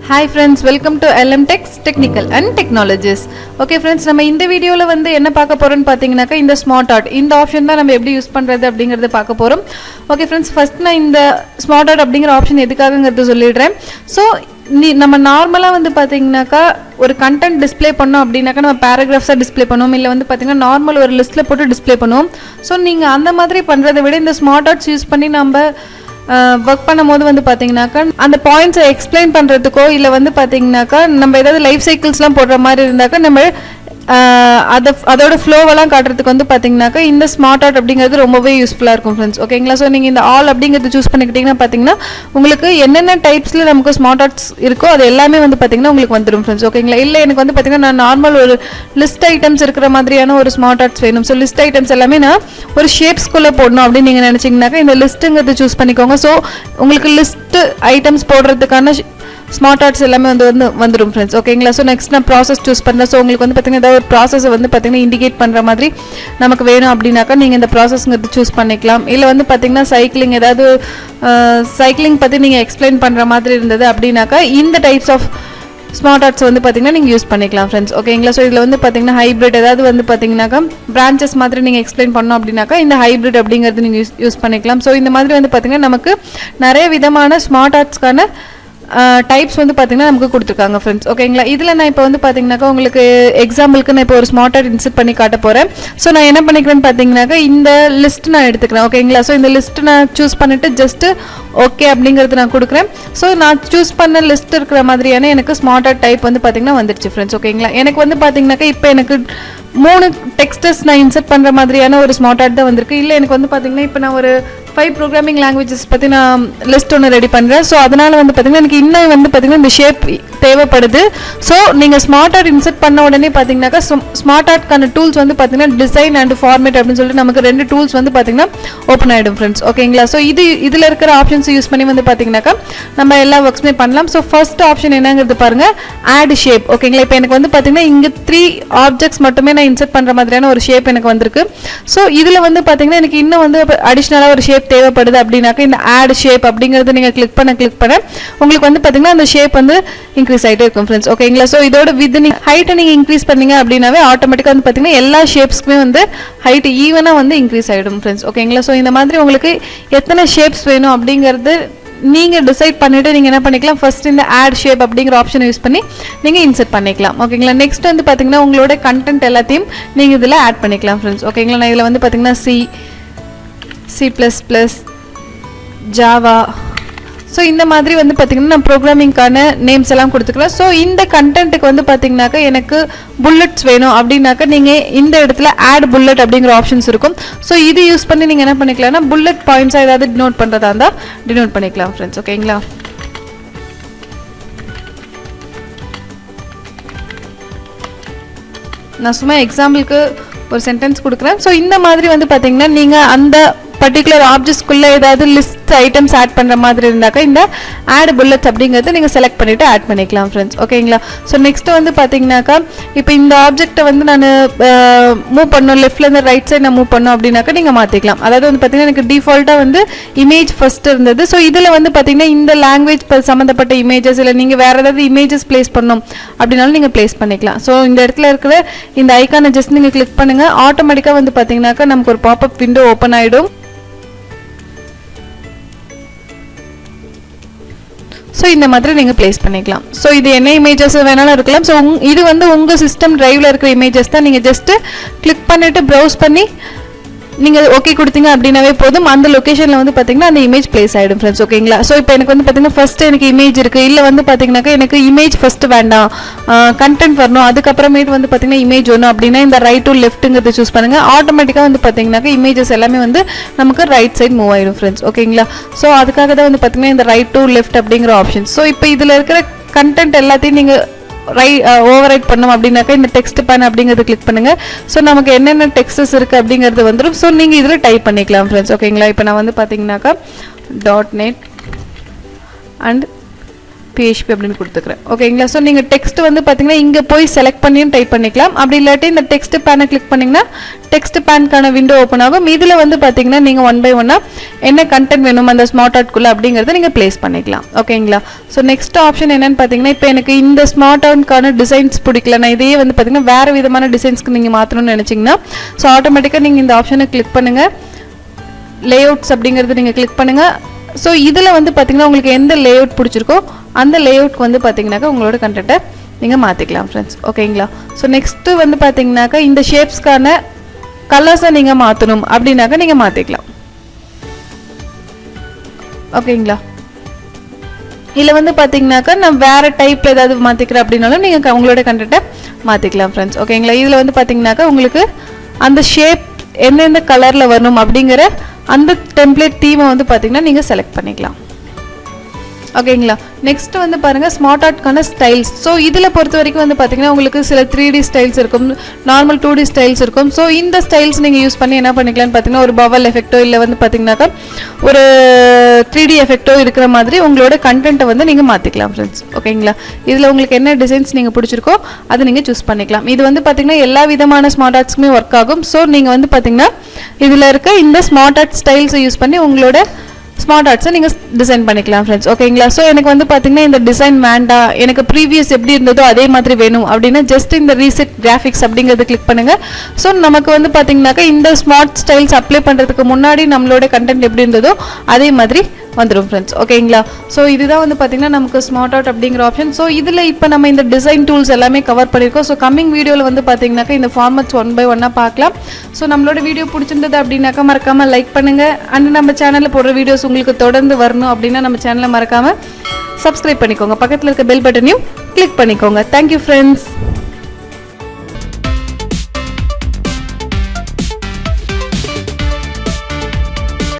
Hi friends, welcome to LM TECHS Technical and Technologies. Okay friends, நம்ம இந்த வீடியோல வந்து என்ன பார்க்க போறோம்னு பாத்தீங்கன்னாக்க இந்த SmartArt இந்த ஆப்ஷன் தான் நம்ம எப்படி யூஸ் பண்றது அப்படிங்கறத பார்க்க போறோம். Okay friends, first நான் இந்த SmartArt அப்படிங்கற ஆப்ஷன் எதுக்காகங்கறது சொல்லிடுறேன். So நம்ம நார்மலா வந்து பாத்தீங்கன்னாக்க ஒரு கண்டென்ட் டிஸ்ப்ளே பண்ணோம் அப்படினாக்க நம்ம பேராகிராஃப்ஸா டிஸ்ப்ளே பண்ணுவோம் இல்ல வந்து பாத்தீங்கன்னா நார்மல் ஒரு லிஸ்ட்ல போட்டு டிஸ்ப்ளே பண்ணுவோம். So நீங்க அந்த மாதிரி பண்றதை விட இந்த SmartArt யூஸ் பண்ணி நம்ம ஒர்க் பண்ணும்போது வந்து பாத்தீங்கன்னாக்க அந்த பாயிண்ட்ஸை எக்ஸ்பிளைன் பண்றதுக்கோ இல்ல வந்து பாத்தீங்கன்னாக்க நம்ம ஏதாவது லைஃப் சைக்கிள்ஸ்லாம் போடுற மாதிரி இருந்தாக்க நம்ம அதோட ஃப்ளோவெல்லாம் காட்டுறதுக்கு வந்து பாத்தீங்கன்னாக்க இந்த SmartArt அப்படிங்கிறது ரொம்பவே யூஸ்ஃபுல்லா இருக்கும் ஃப்ரெண்ட்ஸ். ஓகேங்களா? ஸோ நீங்க இந்த ஆல் அப்படிங்கிறது சூஸ் பண்ணிக்கிட்டீங்கன்னா பாத்தீங்கன்னா உங்களுக்கு என்னென்ன டைப்ஸ்ல நமக்கு SmartArts இருக்கோ அது எல்லாமே வந்து பாத்தீங்கன்னா உங்களுக்கு வந்துடும் ஃப்ரெண்ட்ஸ். ஓகேங்களா? இல்ல எனக்கு வந்து பாத்தீங்கன்னா நான் நார்மல் ஒரு லிஸ்ட் ஐட்டம்ஸ் இருக்கிற மாதிரியான ஒரு SmartArts வேணும். ஸோ லிஸ்ட் ஐட்டம்ஸ் எல்லாமே நான் ஒரு ஷேப்ஸ்குள்ள போடணும் அப்படின்னு நீங்க நினைச்சீங்கன்னாக்க இந்த லிஸ்ட்டுங்கிறது சூஸ் பண்ணிக்கோங்க. ஸோ உங்களுக்கு லிஸ்ட் ஐட்டம்ஸ் போடுறதுக்கான SmartArts எல்லாமே வந்துடும் ஃப்ரெண்ட்ஸ். ஓகேங்களா? ஸோ நெக்ஸ்ட் நான் ப்ராசஸ் சூஸ் பண்ணுறேன். ஸோ உங்களுக்கு வந்து பார்த்தீங்கன்னா ஏதாவது ஒரு ப்ராசஸை வந்து பார்த்தீங்கன்னா இண்டிகேட் பண்ணுற மாதிரி நமக்கு வேணும் அப்படின்னாக்கா நீங்கள் இந்த ப்ராசஸ்ங்கிறது சூஸ் பண்ணிக்கலாம். இல்லை வந்து பார்த்தீங்கன்னா சைக்கிளிங் ஏதாவது சைக்கிளிங் பற்றி நீங்கள் எக்ஸ்பிளைன் பண்ணுற மாதிரி இருந்தது அப்படின்னாக்கா இந்த டைப்ஸ் ஆஃப் SmartArts வந்து பார்த்தீங்கன்னா நீங்கள் யூஸ் பண்ணிக்கலாம் ஃப்ரெண்ட்ஸ். ஓகேங்களா? ஸோ இதில் வந்து பார்த்தீங்கன்னா ஹைப்ரிட் ஏதாவது வந்து பார்த்தீங்கன்னாக்கா பிரான்ச்சஸ் மாதிரி நீங்கள் எக்ஸ்பிளைன் பண்ணோம் அப்படின்னாக்கா இந்த ஹைப்ரிட் அப்படிங்கிறது நீங்கள் யூஸ் பண்ணிக்கலாம். ஸோ இந்த மாதிரி வந்து பார்த்தீங்கன்னா நமக்கு நிறைய விதமான SmartArtsக்கான டைப்ஸ் வந்து பார்த்தீங்கன்னா நமக்கு கொடுத்துருக்காங்க ஃப்ரெண்ட்ஸ். ஓகேங்களா? இதில் நான் இப்போ வந்து பார்த்தீங்கன்னாக்கா உங்களுக்கு எக்ஸாம்பிளுக்கு நான் இப்போ ஒரு SmartArt இன்சர்ட் பண்ணி காட்ட போகிறேன். ஸோ நான் என்ன பண்ணிக்கிறேன்னு பார்த்தீங்கன்னாக்கா இந்த லிஸ்ட் நான் எடுத்துக்கிறேன். ஓகேங்களா? ஸோ இந்த லிஸ்ட் நான் சூஸ் பண்ணிட்டு ஜஸ்ட்டு ஓகே அப்படிங்கிறது நான் கொடுக்குறேன். ஸோ நான் சூஸ் பண்ண லிஸ்ட் இருக்கிற மாதிரியான எனக்கு SmartArt டைப் வந்து பார்த்தீங்கன்னா வந்துடுச்சு ஃப்ரெண்ட்ஸ். ஓகேங்களா? எனக்கு வந்து பார்த்தீங்கன்னாக்கா இப்போ எனக்கு 3 டெக்ஸ்டஸ் நான் இன்சர்ட் பண்ணுற மாதிரியான ஒரு SmartArt தான் வந்திருக்கு. இல்லை எனக்கு வந்து பார்த்தீங்கன்னா இப்போ நான் ஒரு 5 ப்ரோக்ராமிங் லாங்குவேஜஸ் பற்றி நான் லிஸ்ட் ஒன்று ரெடி பண்ணுறேன். ஸோ அதனால் வந்து பார்த்தீங்கன்னா எனக்கு இன்னும் வந்து பார்த்தீங்கன்னா இந்த ஷேப் தேவைப்படுது. ஸோ நீங்கள் SmartArt இன்சர்ட் பண்ண உடனே பார்த்தீங்கன்னாக்கா SmartArtக்கான டூல்ஸ் வந்து பார்த்தீங்கன்னா டிசைன் அண்ட் ஃபார்மேட் அப்படின்னு சொல்லிட்டு நமக்கு 2 டூல்ஸ் வந்து பார்த்தீங்கன்னா ஓப்பன் ஆகிடும் ஃப்ரெண்ட்ஸ். ஓகேங்களா? ஸோ இதில் இருக்கிற ஆப்ஷன்ஸ் யூஸ் பண்ணி வந்து பார்த்தீங்கன்னாக்கா நம்ம எல்லா ஒர்க்ஸுமே பண்ணலாம். ஸோ ஃபர்ஸ்ட் ஆப்ஷன் என்னங்கிறது பாருங்கள், ஆட் ஷேப். ஓகேங்களா? இப்போ எனக்கு வந்து பார்த்தீங்கன்னா இங்கே 3 ஆப்ஜெக்ட்ஸ் மட்டுமே நான் இன்சர்ட் பண்ணுற மாதிரியான ஒரு ஷேப் எனக்கு வந்திருக்கு. ஸோ இதில் வந்து பார்த்தீங்கன்னா எனக்கு இன்னும் வந்து அடிஷ்னலாக ஒரு ஷேப் தேவைப்படுது அப்படின்னாக்கா இந்த ஆட் ஷேப் அப்படிங்கிறது நீங்கள் கிளிக் பண்ண உங்களுக்கு வந்து பார்த்தீங்கன்னா அந்த ஷேப் வந்து இன்க்ரீஸ் ஆகிட்டே இருக்கும் ஃப்ரெண்ட்ஸ். ஓகேங்களா? ஸோ இதோட வித் நீங்கள் ஹைட்டை நீங்கள் இன்க்ரீஸ் பண்ணீங்க அப்படின்னாவே ஆட்டோமேட்டிக்காக வந்து பார்த்தீங்கன்னா எல்லா ஷேப்ஸ்க்குமே வந்து ஹைட் ஈவனாக வந்து இன்க்ரீஸ் ஆகிடும் ஃப்ரெண்ட்ஸ். ஓகேங்களா? ஸோ இந்த மாதிரி உங்களுக்கு எத்தனை ஷேப்ஸ் வேணும் அப்படிங்கிறது நீங்கள் டிசைட் பண்ணிவிட்டு நீங்கள் என்ன பண்ணிக்கலாம், ஃபர்ஸ்ட் இந்த ஆட் ஷேப் அப்படிங்கிற ஆப்ஷனை யூஸ் பண்ணி நீங்கள் இன்சர்ட் பண்ணிக்கலாம். ஓகேங்களா? நெக்ஸ்ட் வந்து பார்த்தீங்கன்னா உங்களோட கண்டென்ட் எல்லாத்தையும் நீங்கள் இதில் ஆட் பண்ணிக்கலாம் ஃப்ரெண்ட்ஸ். ஓகேங்களா? நான் இதில் வந்து பார்த்தீங்கன்னா C++, ஜாவா, ஸோ இந்த மாதிரி வந்து பார்த்தீங்கன்னா நான் ப்ரோக்ராமிங்கான நேம்ஸ் எல்லாம் கொடுத்துக்கலாம். ஸோ இந்த கண்டென்ட்டுக்கு வந்து பார்த்தீங்கன்னாக்கா எனக்கு புல்லட்ஸ் வேணும் அப்படின்னாக்கா நீங்கள் இந்த இடத்துல ஆட் புல்லட் அப்படிங்கிற ஆப்ஷன்ஸ் இருக்கும். ஸோ இது யூஸ் பண்ணி நீங்கள் என்ன பண்ணிக்கலாம்னா புல்லட் பாயிண்ட்ஸாக ஏதாவது டினோட் பண்ணுறதா இருந்தால் டினோட் பண்ணிக்கலாம் ஃப்ரெண்ட்ஸ். ஓகேங்களா? நான் சும்மா எக்ஸாம்பிளுக்கு ஒரு சென்டென்ஸ் கொடுக்குறேன். ஸோ இந்த மாதிரி வந்து பார்த்தீங்கன்னா நீங்கள் அந்த பர்டிகுலர் ஆப்ஜெக்ட்ஸ்குள்ளே ஏதாவது லிஸ்ட் ஐட்டம்ஸ் ஆட் பண்ணுற மாதிரி இருந்தாக்கா இந்த ஆட் புல்லட்ஸ் அப்படிங்கிறத நீங்கள் செலக்ட் பண்ணிவிட்டு ஆட் பண்ணிக்கலாம் ஃப்ரெண்ட்ஸ். ஓகேங்களா? ஸோ நெக்ஸ்ட்டு வந்து பார்த்தீங்கன்னாக்கா இப்போ இந்த ஆப்ஜெக்டை வந்து நான் மூவ் பண்ணணும், லெஃப்ட்லேருந்து ரைட் சைட் நான் மூவ் பண்ணணும் அப்படின்னாக்கா நீங்கள் மாற்றிக்கலாம். அதாவது வந்து பார்த்தீங்கன்னா எனக்கு டிஃபால்ட்டாக வந்து இமேஜ் ஃபர்ஸ்ட் இருந்தது. ஸோ இதில் வந்து பார்த்தீங்கன்னா இந்த லாங்குவேஜ் சம்மந்தப்பட்ட இமேஜஸ் இல்லை நீங்கள் வேறு ஏதாவது இமேஜஸ் பிளேஸ் பண்ணணும் அப்படின்னாலும் நீங்கள் பிளேஸ் பண்ணிக்கலாம். ஸோ இந்த இடத்துல இருக்கிற இந்த ஐக்கானை ஜஸ்ட் நீங்கள் கிளிக் பண்ணுங்கள், ஆட்டோமேட்டிக்காக வந்து பார்த்தீங்கன்னாக்கா நமக்கு ஒரு பாப்அப் விண்டோ ஓப்பன் ஆகிடும். ஸோ இந்த மாதிரி நீங்கள் பிளேஸ் பண்ணிக்கலாம். ஸோ இது என்ன இமேஜஸ் வேணாலும் இருக்கலாம். ஸோ இது வந்து உங்கள் சிஸ்டம் டிரைவில் இருக்கிற இமேஜஸ் தான். நீங்கள் ஜஸ்ட்டு கிளிக் பண்ணிவிட்டு ப்ரௌஸ் பண்ணி நீங்கள் ஓகே கொடுத்தீங்க அப்படின்னாவே போதும், அந்த லொக்கேஷனில் வந்து பார்த்தீங்கன்னா அந்த இமேஜ் பிளேஸ் ஆகிடும் ஃப்ரெண்ட்ஸ். ஓகேங்களா? ஸோ இப்போ எனக்கு வந்து பார்த்தீங்கன்னா ஃபஸ்ட்டு எனக்கு இமேஜ் இருக்குது, இல்லை வந்து பார்த்தீங்கன்னாக்கா எனக்கு இமேஜ் ஃபஸ்ட்டு வேண்டாம், கண்டென்ட் வரணும், அதுக்கப்புறமேட்டு வந்து பார்த்தீங்கன்னா இமேஜ் வேணும் அப்படின்னா இந்த ரைட் டு லெஃப்ட்டுங்கிறது சூஸ் பண்ணுங்கள். ஆட்டோமேட்டிக்காக வந்து பார்த்தீங்கன்னாக்கா இமேஜஸ் எல்லாமே வந்து நமக்கு ரைட் சைட் மூவ் ஆகிடும் ஃப்ரெண்ட்ஸ். ஓகேங்களா? ஸோ அதுக்காக தான் வந்து பார்த்தீங்கன்னா இந்த ரைட் டு லெஃப்ட் அப்படிங்கிற ஆப்ஷன். ஸோ இப்போ இதில் இருக்கிற கண்டென்ட் எல்லாத்தையும் நீங்கள் ஓவர் ரைட் பண்ணோம் அப்படின்னாக்கா இந்த டெக்ஸ்ட் பேன் அப்படிங்கிறது கிளிக் பண்ணுங்க. ஸோ நமக்கு என்னென்ன டெக்ஸ்டஸ் இருக்குது அப்படிங்கிறது வந்துடும். ஸோ நீங்கள் இதில் டைப் பண்ணிக்கலாம் ஃப்ரெண்ட்ஸ். ஓகேங்களா? இப்போ நான் வந்து பார்த்தீங்கன்னாக்கா .net அண்ட் PHP அப்படின்னு கொடுத்துக்கிறேன். ஓகேங்களா? ஸோ நீங்கள் டெக்ஸ்ட் வந்து பார்த்தீங்கன்னா இங்கே போய் செலக்ட் பண்ணியும் டைப் பண்ணிக்கலாம். அப்படி இல்லாட்டி இந்த டெக்ஸ்ட் பேனை கிளிக் பண்ணிங்கன்னா டெக்ஸ்ட் பேனுக்கான விண்டோ ஓப்பன் ஆகும். இதில் வந்து பார்த்தீங்கன்னா நீங்கள் 1 by 1 என்ன கண்டென்ட் வேணும் அந்த ஸ்மார்ட் ஆர்ட்குள்ளே அப்படிங்கிறத நீங்கள் ப்ளேஸ் பண்ணிக்கலாம். ஓகேங்களா? ஸோ நெக்ஸ்ட் ஆப்ஷன் என்னென்னு பார்த்தீங்கன்னா இப்போ எனக்கு இந்த ஸ்மார்ட் ஆர்ட்கான டிசைன்ஸ் பிடிக்கல, நான் இதையே வந்து பார்த்தீங்கன்னா வேறு விதமான டிசைன்ஸ்க்கு நீங்கள் மாற்றணும்னு நினச்சிங்கன்னா ஸோ ஆட்டோமேட்டிக்காக நீங்கள் இந்த ஆப்ஷனை கிளிக் பண்ணுங்கள். லேஅவுட்ஸ் அப்படிங்கிறது நீங்கள் கிளிக் பண்ணுங்கள். ஸோ இதில் வந்து பார்த்தீங்கன்னா உங்களுக்கு எந்த லேஅவுட் பிடிச்சிருக்கோ அந்த லேஅவுட்க்கு வந்து பார்த்தீங்கன்னாக்கா உங்களோட கண்டென்ட்டை நீங்கள் மாற்றிக்கலாம் ஃப்ரெண்ட்ஸ். ஓகேங்களா? ஸோ நெக்ஸ்ட்டு வந்து பார்த்தீங்கன்னாக்கா இந்த ஷேப்ஸ்க்கான கலர்ஸை நீங்கள் மாற்றணும் அப்படின்னாக்கா நீங்கள் மாற்றிக்கலாம். ஓகேங்களா? இல்லை வந்து பார்த்தீங்கன்னாக்கா நான் வேறு டைப்பில் ஏதாவது மாற்றிக்கிறேன் அப்படின்னாலும் நீங்கள் உங்களோட கண்டென்ட்டை மாற்றிக்கலாம் ஃப்ரெண்ட்ஸ். ஓகேங்களா? இதில் வந்து பார்த்தீங்கன்னாக்கா உங்களுக்கு அந்த ஷேப் எந்தெந்த கலரில் வரணும் அப்படிங்கிற அந்த டெம்ப்ளேட் தீமை வந்து பார்த்தீங்கன்னா நீங்கள் செலக்ட் பண்ணிக்கலாம். ஓகேங்களா? நெக்ஸ்ட் வந்து பாருங்கள் ஸ்மார்ட் ஆர்ட்கான ஸ்டைல்ஸ். ஸோ இதில் பொறுத்த வரைக்கும் வந்து பார்த்தீங்கன்னா உங்களுக்கு சில 3D ஸ்டைல்ஸ் இருக்கும், நார்மல் 2D ஸ்டைல்ஸ் இருக்கும். ஸோ இந்த ஸ்டைல்ஸ் நீங்கள் யூஸ் பண்ணி என்ன பண்ணிக்கலாம்னு பார்த்தீங்கன்னா ஒரு பவல் எஃபெக்டோ இல்லை வந்து பார்த்தீங்கன்னாக்கா ஒரு 3D எஃபெக்டோ இருக்கிற மாதிரி உங்களோட கண்டென்ட்டை வந்து நீங்கள் மாற்றிக்கலாம் ஃப்ரெண்ட்ஸ். ஓகேங்களா? இதில் உங்களுக்கு என்ன டிசைன்ஸ் நீங்கள் பிடிச்சிருக்கோ அதை நீங்கள் சூஸ் பண்ணிக்கலாம். இது வந்து பார்த்தீங்கன்னா எல்லா விதமான ஸ்மார்ட் ஆர்ட்ஸ்க்குமே ஒர்க் ஆகும். ஸோ நீங்கள் வந்து பார்த்தீங்கன்னா இதில் இருக்க இந்த ஸ்மார்ட் ஆர்ட் ஸ்டைல்ஸை யூஸ் பண்ணி உங்களோட ஸ்மார்ட் ஆர்ட்ஸை நீங்கள் டிசைன் பண்ணிக்கலாம் ஃப்ரெண்ட்ஸ். ஓகேங்களா? ஸோ எனக்கு வந்து பார்த்தீங்கன்னா இந்த டிசைன் வேண்டாம், எனக்கு ப்ரீவியஸ் எப்படி இருந்ததோ அதே மாதிரி வேணும் அப்படின்னா ஜஸ்ட் இந்த ரீசெட் கிராஃபிக்ஸ் அப்படிங்கிறத கிளிக் பண்ணுங்கள். ஸோ நமக்கு வந்து பார்த்தீங்கன்னாக்கா இந்த ஸ்மார்ட் ஸ்டைல்ஸ் அப்ளை பண்ணுறதுக்கு முன்னாடி நம்மளோட கண்டென்ட் எப்படி இருந்ததோ அதே மாதிரி வந்துடும் ஃப்ரெண்ட்ஸ். ஓகேங்களா? ஸோ இதுதான் வந்து பார்த்தீங்கன்னா நமக்கு ஸ்மார்ட் ஆர்ட் அப்படிங்கிற ஆப்ஷன். ஸோ இதில் இப்போ நம்ம இந்த டிசைன் டூல்ஸ் எல்லாமே கவர் பண்ணியிருக்கோம். ஸோ கம்மிங் வீடியோவில் வந்து பார்த்தீங்கன்னாக்கா இந்த ஃபார்மட்ஸ் 1 by 1 பார்க்கலாம். ஸோ நம்மளோட வீடியோ பிடிச்சிருந்தது அப்படின்னாக்கா மறக்காமல் லைக் பண்ணுங்கள். அண்ட் நம்ம சேனலில் போடுற வீடியோஸ் உங்களுக்கு தொடர்ந்து வரணும் அப்படின்னா நம்ம சேனலை மறக்காமல் சப்ஸ்கிரைப் பண்ணிக்கோங்க. பக்கத்தில் இருக்க பெல் பட்டனையும் கிளிக் பண்ணிக்கோங்க. Thank you friends.